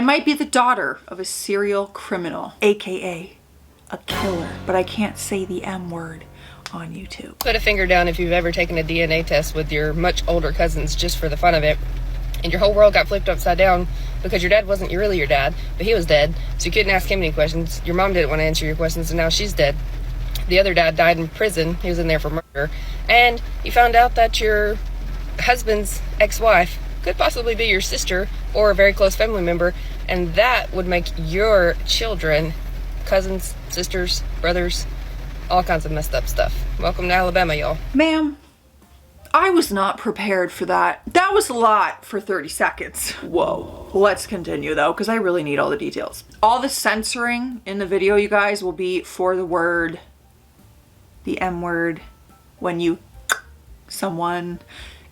I might be the daughter of a serial criminal, aka a killer, but I can't say the M word on YouTube. Put a finger down if you've ever taken a DNA test with your much older cousins just for the fun of it, and your whole world got flipped upside down because your dad wasn't really your dad, but he was dead, so you couldn't ask him any questions. Your mom didn't want to answer your questions, and now she's dead. The other dad died in prison. He was in there for murder. And you found out that your husband's ex-wife could possibly be your sister or a very close family member, and that would make your children cousins, sisters, brothers, all kinds of messed up stuff. Welcome to Alabama, y'all. Ma'am, I was not prepared for that. That was a lot for 30 seconds. Whoa. Let's continue though, because I really need all the details. All the censoring in the video, you guys, will be for the word, the M word, when you someone.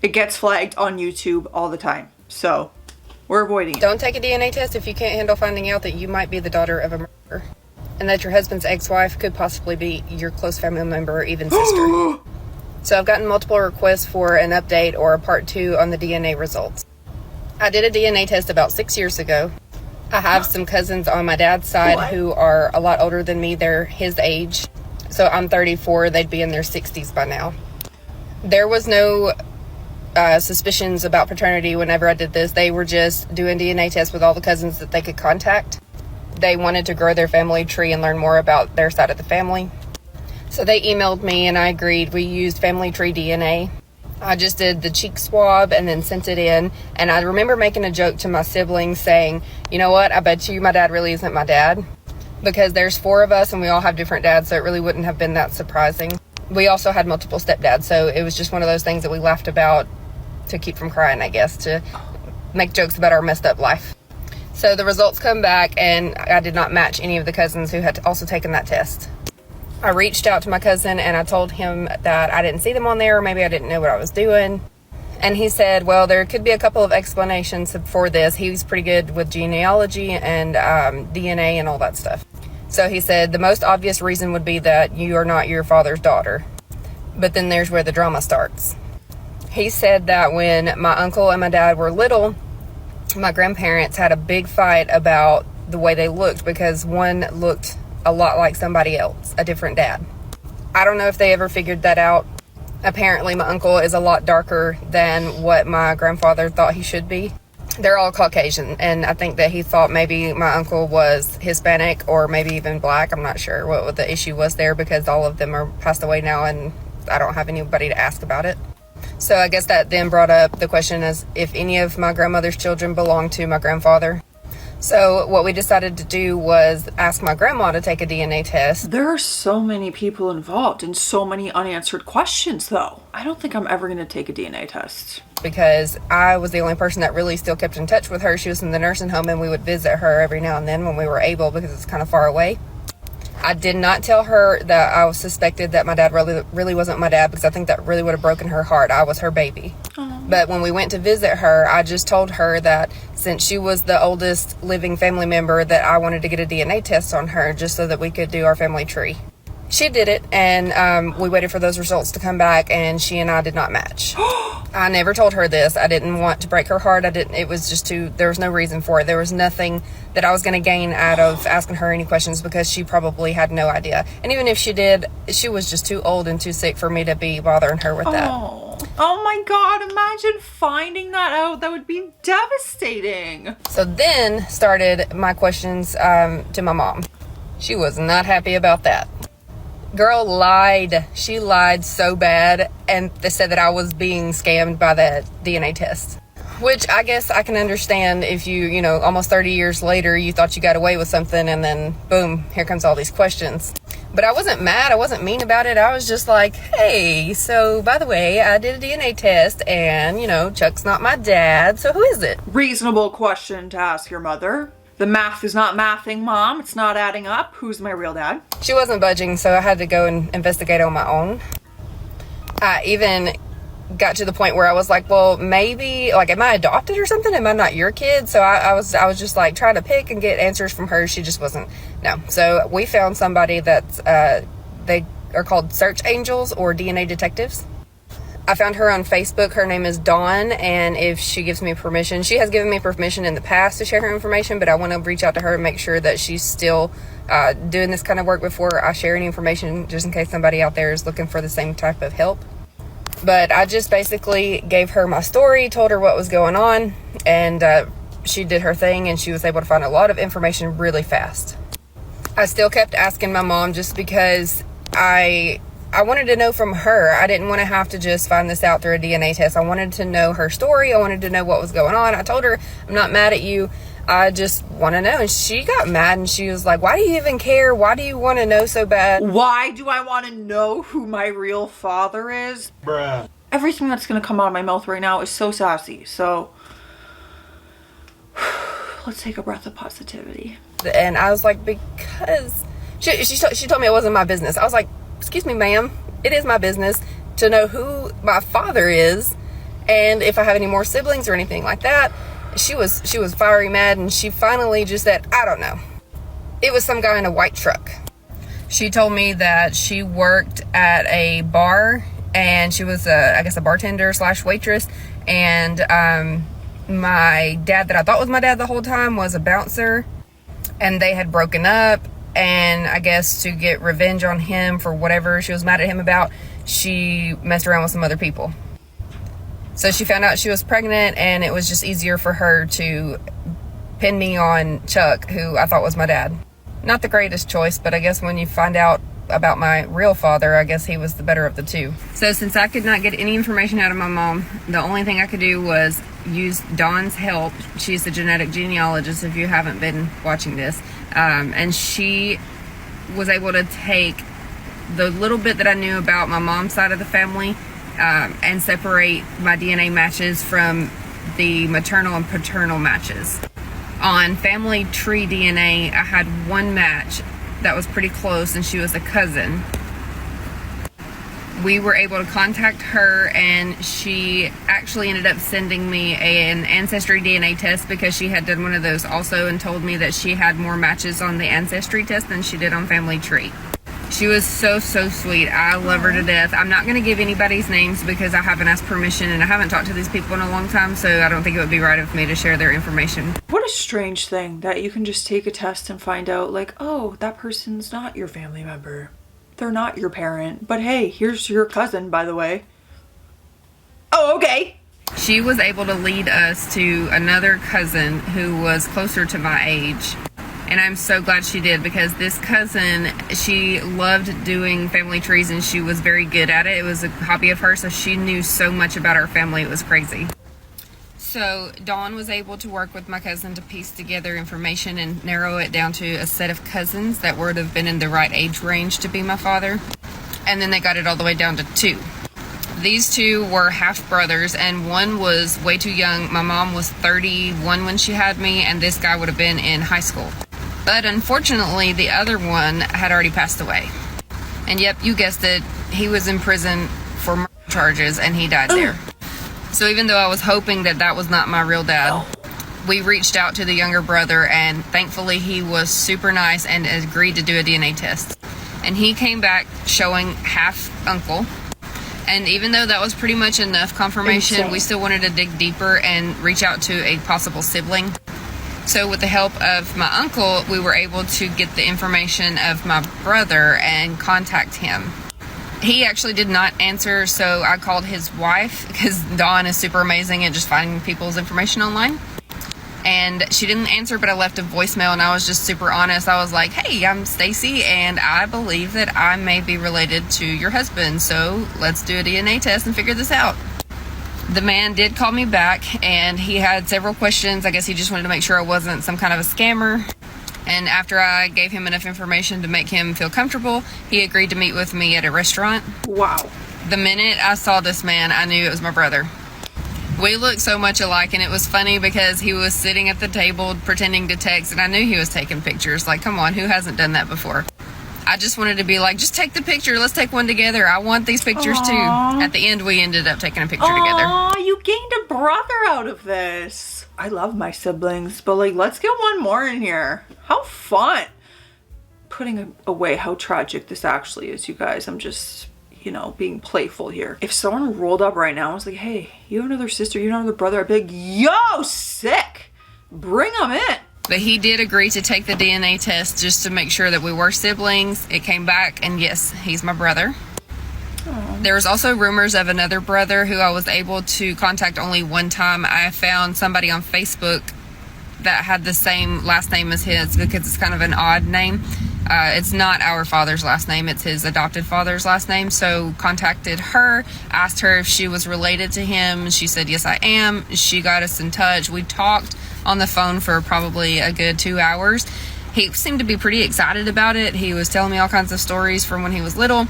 It gets flagged on YouTube all the time. So we're avoiding it. Don't take a DNA test if you can't handle finding out that you might be the daughter of a murderer, and that your husband's ex-wife could possibly be your close family member or even sister. So I've gotten multiple requests for an update or a part 2 on the DNA results. I did a DNA test about 6 years ago. I have some cousins on my dad's side who are a lot older than me. They're his age. So I'm 34. They'd be in their 60s by now. There was no suspicions about paternity whenever I did this. They were just doing DNA tests with all the cousins that they could contact. They wanted to grow their family tree and learn more about their side of the family. So they emailed me and I agreed. We used family tree DNA. I just did the cheek swab and then sent it in. And I remember making a joke to my siblings saying, you know what, I bet you my dad really isn't my dad. Because there's 4 of us and we all have different dads, so it really wouldn't have been that surprising. We also had multiple stepdads, so it was just one of those things that we laughed about to keep from crying, I guess, to make jokes about our messed up life. So the results come back and I did not match any of the cousins who had also taken that test. I reached out to my cousin and I told him that I didn't see them on there, or maybe I didn't know what I was doing. And he said, well, there could be a couple of explanations for this. He was pretty good with genealogy and DNA and all that stuff. So he said the most obvious reason would be that you are not your father's daughter. But then there's where the drama starts. He said that when my uncle and my dad were little, my grandparents had a big fight about the way they looked, because one looked a lot like somebody else, a different dad. I don't know if they ever figured that out. Apparently my uncle is a lot darker than what my grandfather thought he should be. They're all Caucasian, and I think that he thought maybe my uncle was Hispanic or maybe even black. I'm not sure what the issue was there, because all of them are passed away now and I don't have anybody to ask about it. So I guess that then brought up the question as if any of my grandmother's children belonged to my grandfather. So what we decided to do was ask my grandma to take a DNA test. There are so many people involved and so many unanswered questions though. I don't think I'm ever going to take a DNA test. Because I was the only person that really still kept in touch with her. She was in the nursing home and we would visit her every now and then when we were able, because it's kind of far away. I did not tell her that I was suspected that my dad really wasn't my dad, because I think that really would have broken her heart. I was her baby. But when we went to visit her, I just told her that since she was the oldest living family member, that I wanted to get a DNA test on her just so that we could do our family tree. She did it, and we waited for those results to come back, and she and I did not match. I never told her this. I didn't want to break her heart. It was just there was no reason for it. There was nothing that I was going to gain out of asking her any questions, because she probably had no idea. And even if she did, she was just too old and too sick for me to be bothering her with that. Oh my God, imagine finding that out. That would be devastating. So then started my questions to my mom. She was not happy about that. Girl lied. She lied so bad, and they said that I was being scammed by that DNA test. Which I guess I can understand if you know, almost 30 years later, you thought you got away with something, and then boom, here comes all these questions. But I wasn't mad. I wasn't mean about it. I was just like, hey, so by the way, I did a DNA test, and, you know, Chuck's not my dad, so who is it? Reasonable question to ask your mother. The math is not mathing, Mom. It's not adding up. Who's my real dad? She wasn't budging, so I had to go and investigate on my own. I even got to the point where I was like, well, maybe, like, am I adopted or something? Am I not your kid? So I was just like trying to pick and get answers from her. She just wasn't. No. So we found somebody that's, they are called search angels or DNA detectives. I found her on Facebook. Her name is Dawn, and if she gives me permission, she has given me permission in the past to share her information, but I want to reach out to her and make sure that she's still doing this kind of work before I share any information, just in case somebody out there is looking for the same type of help. But I just basically gave her my story, told her what was going on, and she did her thing, and she was able to find a lot of information really fast. I still kept asking my mom just because I wanted to know from her. I didn't want to have to just find this out through a DNA test. I wanted to know her story. I wanted to know what was going on. I told her, I'm not mad at you. I just want to know. And she got mad and she was like, why do you even care? Why do you want to know so bad? Why do I want to know who my real father is? Bruh. Everything that's going to come out of my mouth right now is so sassy. So let's take a breath of positivity. And I was like, because she told me it wasn't my business. I was like, excuse me, ma'am, it is my business to know who my father is and if I have any more siblings or anything like that. She was fiery mad, and she finally just said, I don't know. It was some guy in a white truck. She told me that she worked at a bar, and she was I guess a bartender / waitress, and my dad that I thought was my dad the whole time was a bouncer, and they had broken up. And I guess to get revenge on him for whatever she was mad at him about, she messed around with some other people. So she found out she was pregnant, and it was just easier for her to pin me on Chuck, who I thought was my dad. Not the greatest choice, but I guess when you find out about my real father, I guess he was the better of the two. So since I could not get any information out of my mom, the only thing I could do was use Dawn's help. She's a genetic genealogist, if you haven't been watching this. And she was able to take the little bit that I knew about my mom's side of the family and separate my DNA matches from the maternal and paternal matches. On family tree DNA, I had one match that was pretty close, and she was a cousin. We were able to contact her, and she actually ended up sending me an ancestry DNA test because she had done one of those also, and told me that she had more matches on the ancestry test than she did on family tree. She was so sweet. I love her to death. I'm not going to give anybody's names because I haven't asked permission, and I haven't talked to these people in a long time, so I don't think it would be right of me to share their information. What a strange thing that you can just take a test and find out, like, oh, that person's not your family member. They're not your parent. But hey, here's your cousin, by the way. Oh, okay. She was able to lead us to another cousin who was closer to my age. And I'm so glad she did, because this cousin, she loved doing family trees, and she was very good at it. It was a hobby of hers, so she knew so much about our family. It was crazy. So Dawn was able to work with my cousin to piece together information and narrow it down to a set of cousins that would have been in the right age range to be my father. And then they got it all the way down to 2. These 2 were half brothers, and one was way too young. My mom was 31 when she had me, and this guy would have been in high school. But unfortunately, the other one had already passed away. And yep, you guessed it, he was in prison for murder charges, and he died there. So even though I was hoping that that was not my real dad, we reached out to the younger brother, and thankfully he was super nice and agreed to do a DNA test. And he came back showing half uncle. And even though that was pretty much enough confirmation, we still wanted to dig deeper and reach out to a possible sibling. So with the help of my uncle, we were able to get the information of my brother and contact him. He actually did not answer, so I called his wife, because Dawn is super amazing at just finding people's information online. And she didn't answer, but I left a voicemail, and I was just super honest. I was like, hey, I'm Stacy, and I believe that I may be related to your husband, so let's do a DNA test and figure this out. The man did call me back, and he had several questions. I guess he just wanted to make sure I wasn't some kind of a scammer. And after I gave him enough information to make him feel comfortable, he agreed to meet with me at a restaurant. Wow. The minute I saw this man, I knew it was my brother. We looked so much alike, and it was funny because he was sitting at the table pretending to text, and I knew he was taking pictures. Like, come on, who hasn't done that before? I just wanted to be like, just take the picture. Let's take one together. I want these pictures too. At the end, we ended up taking a picture together. Aw, you gained a brother out of this. I love my siblings, but like, let's get one more in here. How fun. Putting away how tragic this actually is, you guys. I'm just, you know, being playful here. If someone rolled up right now and was like, hey, you have another sister, you have another brother, I'd be like, yo, sick, bring them in. But he did agree to take the DNA test just to make sure that we were siblings. It came back, and yes, he's my brother. Aww. There was also rumors of another brother who I was able to contact only one time. I found somebody on Facebook that had the same last name as his because it's kind of an odd name. It's not our father's last name, it's his adopted father's last name. So contacted her, asked her if she was related to him. She said, yes, I am. She got us in touch. We talked on the phone for probably a good 2 hours. He seemed to be pretty excited about it. He was telling me all kinds of stories from when he was little.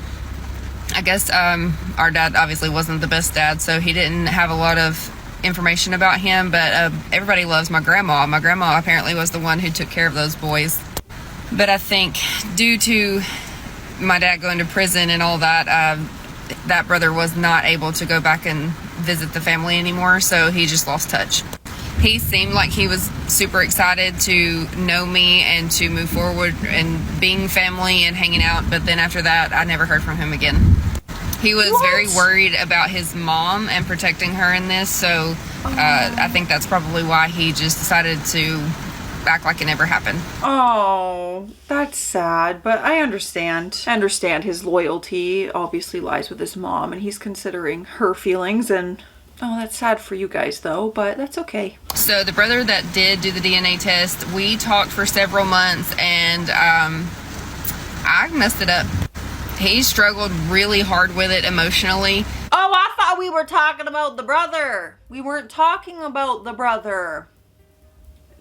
I guess our dad obviously wasn't the best dad, so he didn't have a lot of information about him, but everybody loves my grandma. My grandma apparently was the one who took care of those boys. But I think due to my dad going to prison and all that, that brother was not able to go back and visit the family anymore, so he just lost touch. He seemed like he was super excited to know me and to move forward and being family and hanging out, but then after that, I never heard from him again. He was very worried about his mom and protecting her in this, so I think that's probably why he just decided to act like it never happened. Oh, that's sad, but I understand. I understand his loyalty obviously lies with his mom, and he's considering her feelings, and oh, that's sad for you guys though, but that's okay. So the brother that did do the DNA test, we talked for several months, and I messed it up. He struggled really hard with it emotionally. Oh, I thought we were talking about the brother. We weren't talking about the brother.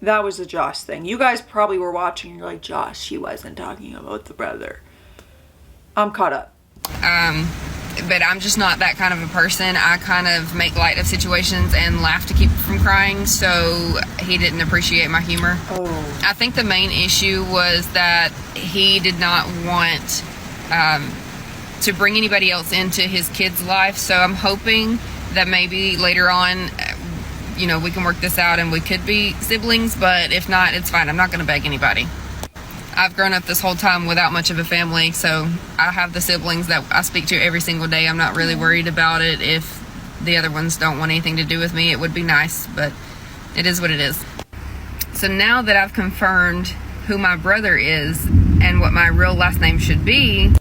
That was a Josh thing. You guys probably were watching and you're like, Josh, she wasn't talking about the brother. I'm caught up. But I'm just not that kind of a person. I kind of make light of situations and laugh to keep from crying, so he didn't appreciate my humor. Oh. I think the main issue was that he did not want to bring anybody else into his kid's life, so I'm hoping that maybe later on, you know, we can work this out and we could be siblings, but if not, it's fine. I'm not going to beg anybody. I've grown up this whole time without much of a family, so I have the siblings that I speak to every single day. I'm not really worried about it. If the other ones don't want anything to do with me, it would be nice, but it is what it is. So now that I've confirmed who my brother is and what my real last name should be,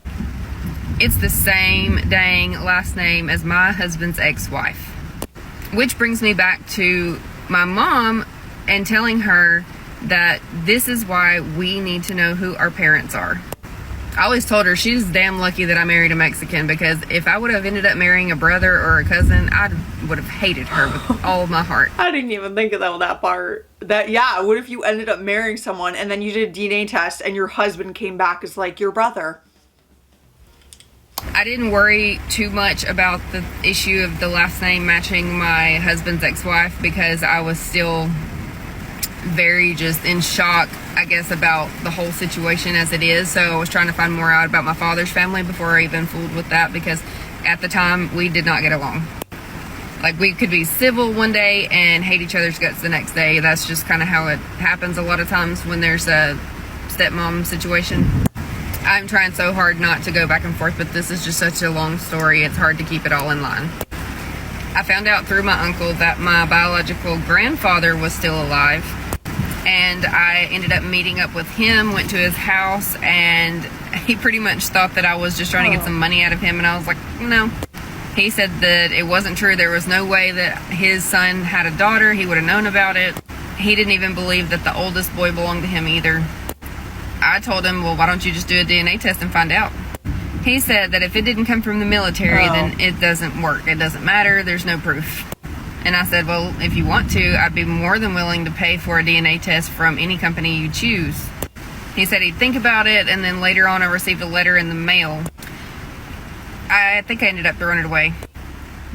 it's the same dang last name as my husband's ex-wife. Which brings me back to my mom and telling her that this is why we need to know who our parents are. I always told her she's damn lucky that I married a Mexican, because if I would have ended up marrying a brother or a cousin, I would have hated her with all of my heart. I didn't even think of that part. Yeah, what if you ended up marrying someone and then you did a DNA test and your husband came back as like your brother? I didn't worry too much about the issue of the last name matching my husband's ex-wife, because I was still very just in shock, I guess, about the whole situation as it is. So I was trying to find more out about my father's family before I even fooled with that, because at the time we did not get along. Like, we could be civil one day and hate each other's guts the next day. That's just kind of how it happens a lot of times when there's a stepmom situation. I'm trying so hard not to go back and forth, but this is just such a long story. It's hard to keep it all in line. I found out through my uncle that my biological grandfather was still alive, and I ended up meeting up with him, went to his house, and he pretty much thought that I was just trying to get some money out of him, and I was like, no. He said that it wasn't true. There was no way that his son had a daughter. He would have known about it. He didn't even believe that the oldest boy belonged to him either. I told him, well, why don't you just do a DNA test and find out? He said that if it didn't come from the military, then it doesn't work. It doesn't matter. There's no proof. And I said, well, if you want to, I'd be more than willing to pay for a DNA test from any company you choose. He said he'd think about it, and then later on I received a letter in the mail. I think I ended up throwing it away.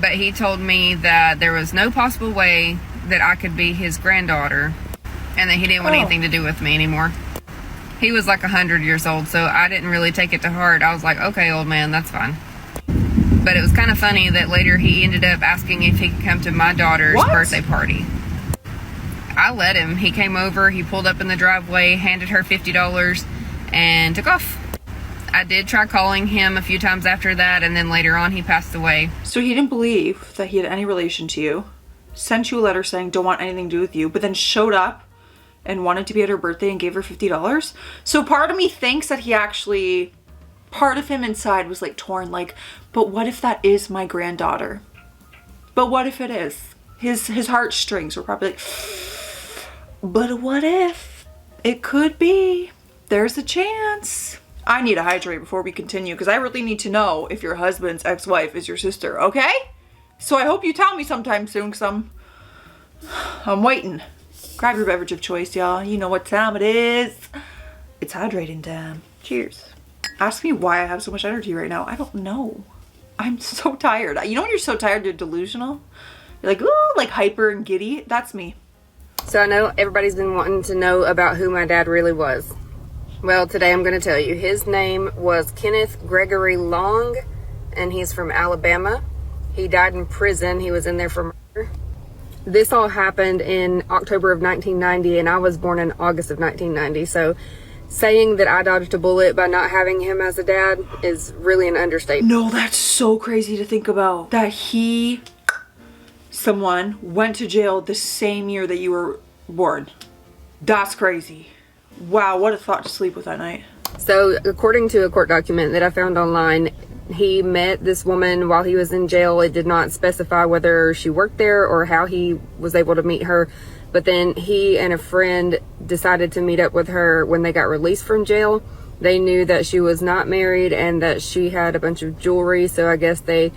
But he told me that there was no possible way that I could be his granddaughter, and that he didn't want anything to do with me anymore. He was like 100 years old, so I didn't really take it to heart. I was like, okay, old man, that's fine. But it was kind of funny that later he ended up asking if he could come to my daughter's birthday party. I let him. He came over, he pulled up in the driveway, handed her $50, and took off. I did try calling him a few times after that, and then later on he passed away. So he didn't believe that he had any relation to you, sent you a letter saying don't want anything to do with you, but then showed up and wanted to be at her birthday and gave her $50. So part of me thinks that he actually, part of him inside was like torn, like, but what if that is my granddaughter? But what if it is? His heartstrings were probably like, but what if it could be? There's a chance. I need to hydrate before we continue because I really need to know if your husband's ex-wife is your sister, okay? So I hope you tell me sometime soon because I'm waiting. Grab your beverage of choice, y'all. You know what time it is. It's hydrating time. Cheers. Ask me why I have so much energy right now. I don't know. I'm so tired. You know when you're so tired you're delusional? You're like, ooh, like hyper and giddy. That's me. So I know everybody's been wanting to know about who my dad really was. Well, today I'm going to tell you. His name was Kenneth Gregory Long, and he's from Alabama. He died in prison. He was in there for murder. This all happened in October of 1990, and I was born in August of 1990. So saying that I dodged a bullet by not having him as a dad is really an understatement. No, that's so crazy to think about. That someone went to jail the same year that you were born. That's crazy. Wow, what a thought to sleep with that night. So according to a court document that I found online, he met this woman while he was in jail. It did not specify whether she worked there or how he was able to meet her. But then he and a friend decided to meet up with her when they got released from jail. They knew that she was not married and that she had a bunch of jewelry. So I guess they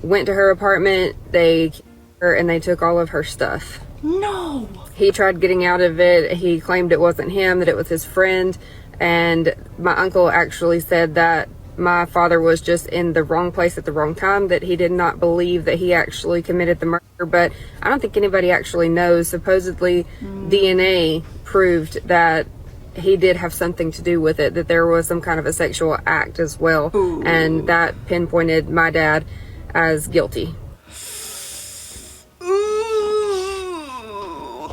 went to her apartment, they killed her, and they took all of her stuff. No. He tried getting out of it. He claimed it wasn't him, that it was his friend. And my uncle actually said that my father was just in the wrong place at the wrong time, that he did not believe that he actually committed the murder. But I don't think anybody actually knows. Supposedly DNA proved that he did have something to do with it, that there was some kind of a sexual act as well. Ooh. And that pinpointed my dad as guilty. Ooh,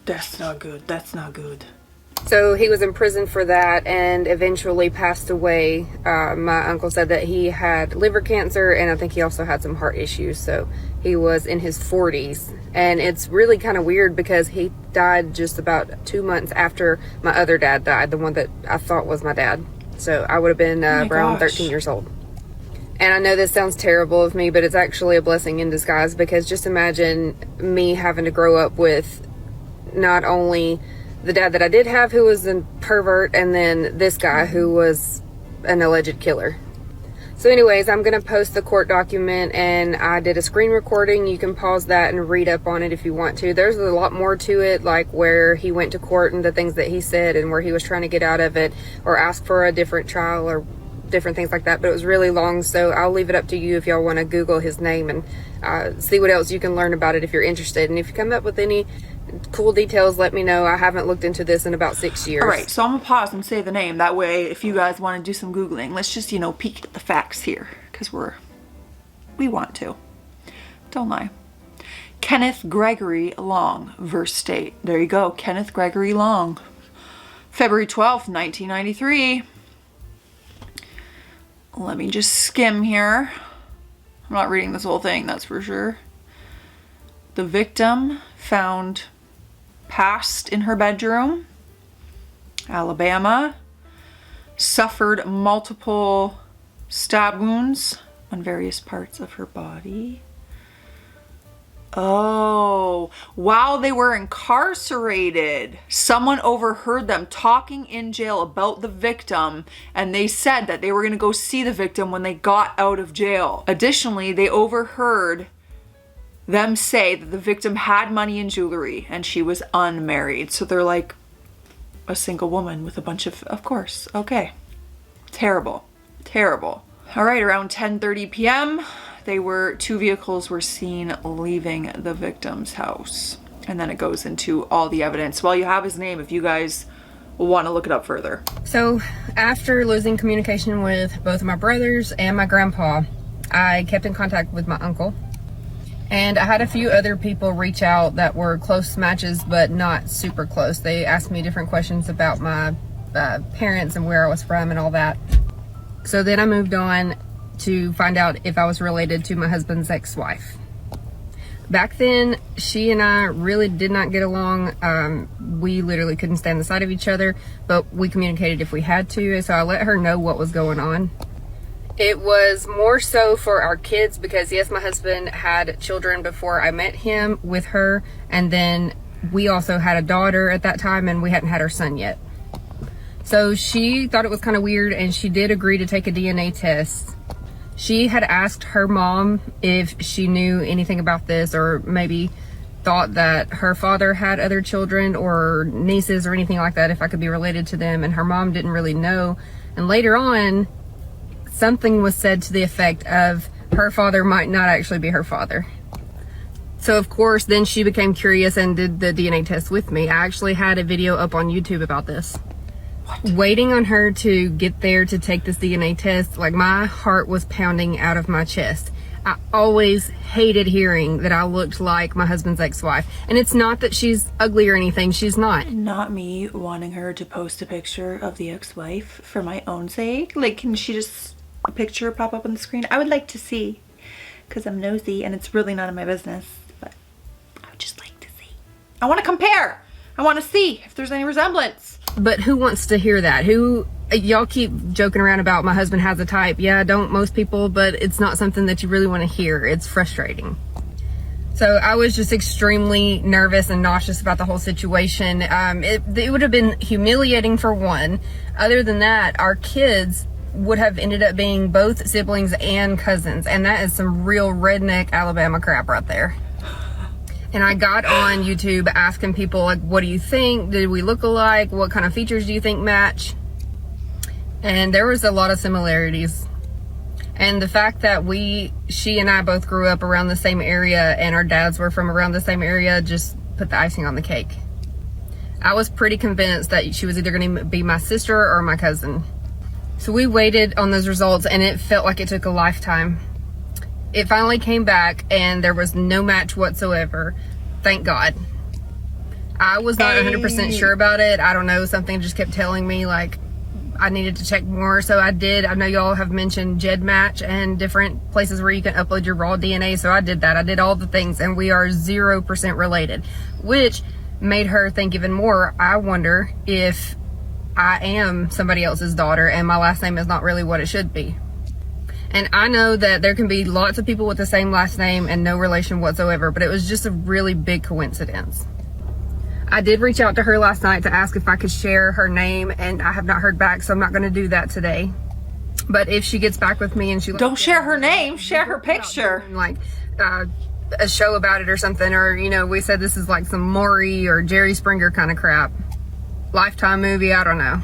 that's not good. That's not good. So he was in prison for that and eventually passed away. My uncle said that he had liver cancer, and I think he also had some heart issues. So he was in his 40s. And it's really kind of weird because he died just about 2 months after my other dad died, the one that I thought was my dad. So I would have been around 13 years old. And I know this sounds terrible of me, but it's actually a blessing in disguise, because just imagine me having to grow up with not only the dad that I did have, who was a pervert, and then this guy who was an alleged killer. So anyways, I'm going to post the court document, and I did a screen recording. You can pause that and read up on it if you want to. There's a lot more to it, like where he went to court and the things that he said and where he was trying to get out of it or ask for a different trial or different things like that. But it was really long, so I'll leave it up to you if y'all want to Google his name and see what else you can learn about it if you're interested. And if you come up with any cool details, let me know. I haven't looked into this in about 6 years. All right, so I'm gonna pause and say the name. That way, if you guys want to do some Googling, let's just, peek at the facts here, because we want to. Don't lie. Kenneth Gregory Long, verse state. There you go, Kenneth Gregory Long. February 12th, 1993. Let me just skim here. I'm not reading this whole thing, that's for sure. The victim found passed in her bedroom, Alabama, suffered multiple stab wounds on various parts of her body. Oh, while they were incarcerated, someone overheard them talking in jail about the victim, and they said that they were going to go see the victim when they got out of jail. Additionally, they overheard them say that the victim had money and jewelry and she was unmarried. So they're like a single woman with a bunch of course. Okay. Terrible. Terrible. All right, around 10:30 p.m., two vehicles were seen leaving the victim's house. And then it goes into all the evidence. Well, you have his name if you guys want to look it up further. So after losing communication with both of my brothers and my grandpa, I kept in contact with my uncle. And I had a few other people reach out that were close matches, but not super close. They asked me different questions about my parents and where I was from and all that. So then I moved on to find out if I was related to my husband's ex-wife. Back then, she and I really did not get along. We literally couldn't stand the sight of each other, but we communicated if we had to, so I let her know what was going on. It was more so for our kids because, yes, my husband had children before I met him with her, and then we also had a daughter at that time, and we hadn't had our son yet. So she thought it was kind of weird, and she did agree to take a DNA test. She had asked her mom if she knew anything about this, or maybe thought that her father had other children or nieces or anything like that, if I could be related to them, and her mom didn't really know. And later on, something was said to the effect of her father might not actually be her father. So of course, then she became curious and did the DNA test with me. I actually had a video up on YouTube about this. Waiting on her to get there to take this DNA test, like, my heart was pounding out of my chest. I always hated hearing that I looked like my husband's ex-wife. And it's not that she's ugly or anything, she's not. Not me wanting her to post a picture of the ex-wife for my own sake. Like, can she just, a picture pop up on the screen? I would like to see, because I'm nosy and it's really none of my business, but I would just like to see. I want to compare. I want to see if there's any resemblance. But who wants to hear that? Y'all keep joking around about my husband has a type. Yeah, don't most people, but it's not something that you really want to hear. It's frustrating. So I was just extremely nervous and nauseous about the whole situation. It would have been humiliating for one. Other than that, our kids would have ended up being both siblings and cousins. And that is some real redneck Alabama crap right there. And I got on YouTube asking people, like, what do you think? Did we look alike? What kind of features do you think match? And there was a lot of similarities. And the fact that she and I both grew up around the same area and our dads were from around the same area just put the icing on the cake. I was pretty convinced that she was either going to be my sister or my cousin. So we waited on those results and it felt like it took a lifetime. It finally came back and there was no match whatsoever. Thank God. I was not 100% sure about it. I don't know, something just kept telling me like I needed to check more, so I did. I know y'all have mentioned GEDmatch and different places where you can upload your raw DNA, so I did that. I did all the things and we are 0% related, which made her think even more. I wonder if I am somebody else's daughter and my last name is not really what it should be. And I know that there can be lots of people with the same last name and no relation whatsoever, but it was just a really big coincidence. I did reach out to her last night to ask if I could share her name, and I have not heard back, so I'm not going to do that today. But if she gets back with me and she... Don't share her name, share her picture. Like a show about it or something, or, you know, we said this is like some Maury or Jerry Springer kind of crap. Lifetime movie, I don't know.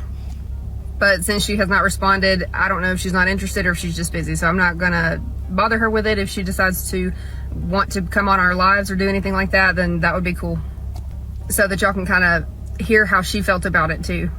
But since she has not responded, I don't know if she's not interested or if she's just busy. So I'm not gonna bother her with it. If she decides to want to come on our lives or do anything like that, then that would be cool. So that y'all can kind of hear how she felt about it too.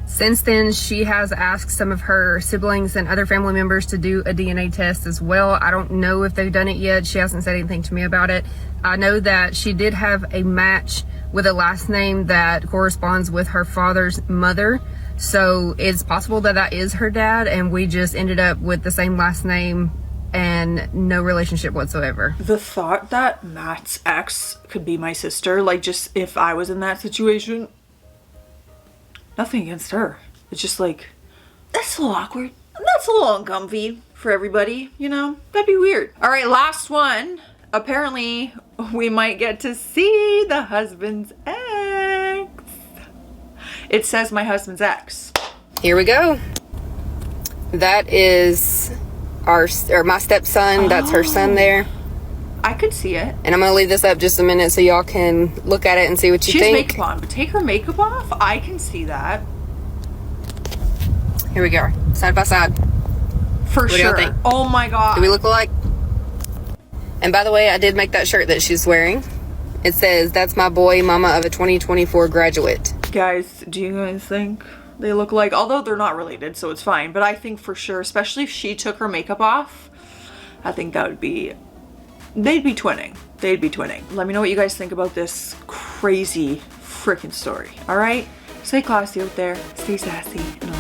Since then, she has asked some of her siblings and other family members to do a DNA test as well. I don't know if they've done it yet. She hasn't said anything to me about it. I know that she did have a match with a last name that corresponds with her father's mother. So it's possible that that is her dad and we just ended up with the same last name and no relationship whatsoever. The thought that Matt's ex could be my sister, like, just if I was in that situation, nothing against her. It's just like, that's a little awkward. That's a little uncomfy for everybody, you know? That'd be weird. All right, last one. Apparently, we might get to see the husband's ex. It says my husband's ex. Here we go. That is my stepson. That's her son there. I could see it. And I'm gonna leave this up just a minute so y'all can look at it and see what you think. She has makeup on, but take her makeup off. I can see that. Here we go, side by side. For sure. What do y'all think? Oh my God. Do we look alike? And by the way, I did make that shirt that she's wearing. It says, "That's my boy, mama of a 2024 graduate." Guys, do you guys think they look like, although they're not related, so it's fine, but I think for sure, especially if she took her makeup off, I think that would be, they'd be twinning. They'd be twinning. Let me know what you guys think about this crazy freaking story, all right? Stay classy out there, stay sassy, and I'll